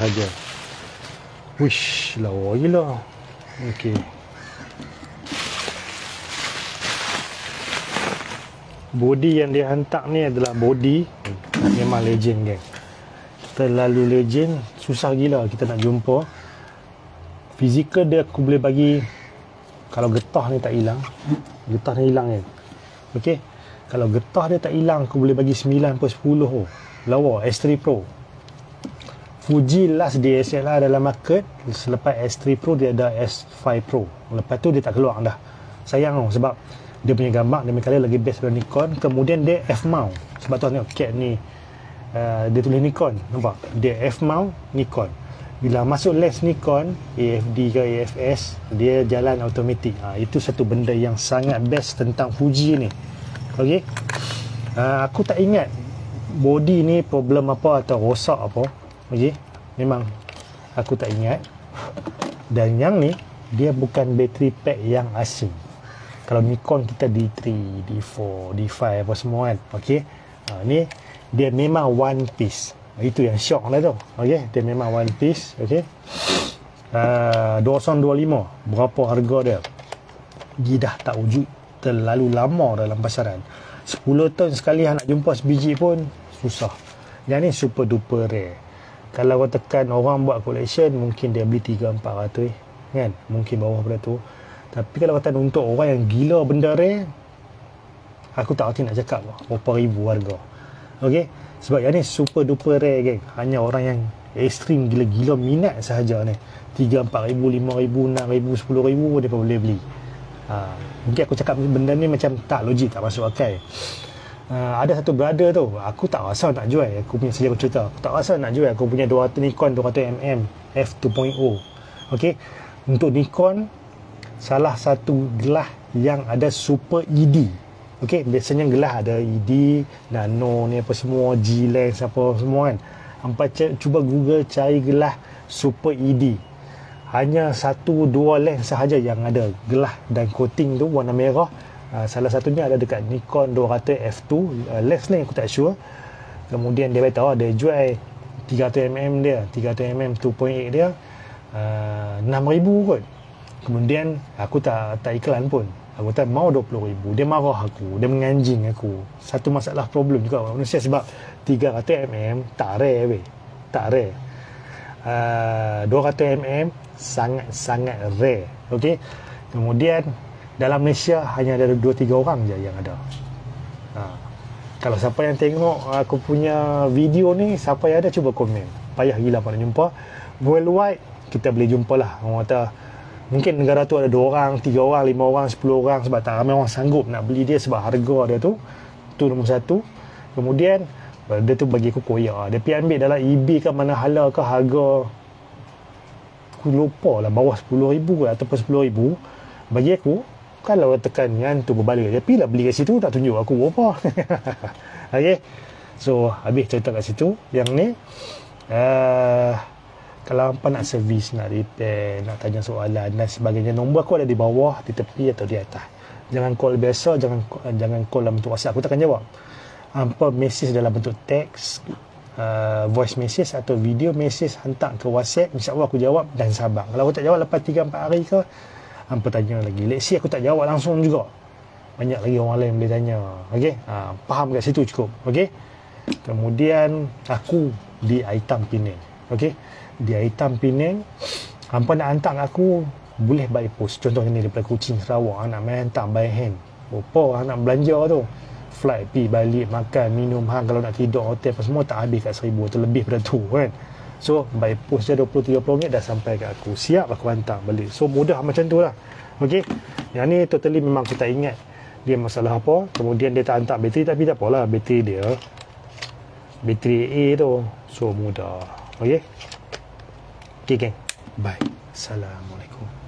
saja. Wish, lawa gila. Okey. Body yang dia hantar ni adalah body memang legend, geng. Terlalu legend, susah gila kita nak jumpa. Fizikal dia aku boleh bagi, kalau getah ni tak hilang, getah ni hilang, geng. Okey. Kalau getah dia tak hilang, aku boleh bagi 9/10. Lawa S3 Pro. Fuji last DSLR dalam market. Selepas S3 Pro dia ada S5 Pro. Lepas tu dia tak keluar dah. Sayang tau, sebab dia punya gambar, dia punya color lagi best daripada Nikon. Kemudian dia F-mount. Sebab tu tengok cat ni, dia tulis Nikon. Nampak? Dia F-mount Nikon. Bila masuk lens Nikon, AFD ke AFS, dia jalan automatik. Itu satu benda yang sangat best tentang Fuji ni. Okey. Aku tak ingat body ni problem apa atau rosak apa. Okey. Memang aku tak ingat. Dan yang ni, dia bukan battery pack yang asing. Kalau Nikon kita D3, D4, D5 apa semua kan. Okey. Ni dia memang one piece. Itu yang shock lah tu. Okey, dia memang one piece. Okey. 2025 berapa harga dia? Dia dah tak wujud terlalu lama dalam pasaran. 10 tahun sekali nak jumpa sebiji pun susah. Yang ni super duper rare. Kalau kau tekan orang buat collection, mungkin dia beli 300-400 kan. Mungkin bawah pada tu. Tapi kalau kata untuk orang yang gila benda rare, aku tak reti nak cakap berapa ribu harga. Okey, sebab yang ni super duper rare, geng. Hanya orang yang ekstrim gila-gila minat sahaja ni. 3-4 ribu, 5 ribu, 6 ribu, 10 ribu dia pun boleh beli. Mungkin aku cakap benda ni macam tak logik, tak masuk akal. Ada satu brother tu, aku tak rasa nak jual. Aku punya sedia cerita, aku tak rasa nak jual. Aku punya 200 Nikon 200mm f2.0. Okey, untuk Nikon salah satu gelas yang ada super ED. Okey, biasanya gelas ada ED, nano ni apa semua, G lens apa semua kan. Hampa cuba Google cari gelas super ED. Hanya 1-2 lens sahaja yang ada gelas dan coating tu warna merah. Salah satunya ada dekat Nikon 200 f2. Lens ni aku tak sure. Kemudian dia beritahu dia jual 300mm dia, 300mm 2.8 dia 6,000 kot. Kemudian aku tak iklan pun. Aku kata mau 20,000. Dia marah aku, dia menganjing aku. Satu masalah problem juga manusia sebab 300mm tak rare weh. Tak rare. 200mm sangat-sangat rare. Okey. Kemudian dalam Malaysia hanya ada 2-3 orang je yang ada. Kalau siapa yang tengok aku punya video ni, siapa yang ada cuba komen. Payah gila nak jumpa. Worldwide kita boleh jumpa lah. Orang kata mungkin negara tu ada 2 orang, 3 orang, 5 orang, 10 orang sebab tak ramai orang sanggup nak beli dia sebab harga dia tu. Tu nombor satu. Kemudian dia tu bagi aku koyak. Dia pergi ambil dalam eBay ke mana hala ke harga aku lupa lah, bawah 10,000 ataupun 10,000. Bagi aku, kalau tekan yang tu berbalik, dia pergi lah beli kat situ, tak tunjuk aku berapa. Okay. So habis cerita kat situ. Yang ni kalau hampa nak servis, nak repair, nak tanya soalan dan sebagainya, nombor aku ada di bawah, di tepi atau di atas. Jangan call biasa, jangan call dalam bentuk WhatsApp, aku takkan jawab. Hampa message dalam bentuk teks, voice message atau video message, hantar ke WhatsApp, insya-Allah aku jawab dan sabar. Kalau aku tak jawab lepas 3-4 hari ke, hampa tanya lagi. Let's see aku tak jawab langsung juga, banyak lagi orang lain boleh tanya. Okey, faham kat situ cukup. Okey. Kemudian aku di Aitam Penang. Okey, di Aitam Penang, hampa nak hantar kat aku boleh by post. Contohnya ni daripada Kuching Sarawak, nak main hantar by hand. Apa nak belanja tu, flight pergi balik, makan minum, kalau nak tidur hotel apa semua tak habis kat 1,000 atau lebih pada tu kan. So by post je 20-30 ringgit dah sampai kat aku, siap aku hantar balik. So mudah macam tu lah. Okey, yang ni totally memang kita ingat dia masalah apa. Kemudian dia tak hantar bateri, tapi tak apalah, bateri dia bateri AA tu, so mudah. Okey, okay, geng, bye, assalamualaikum.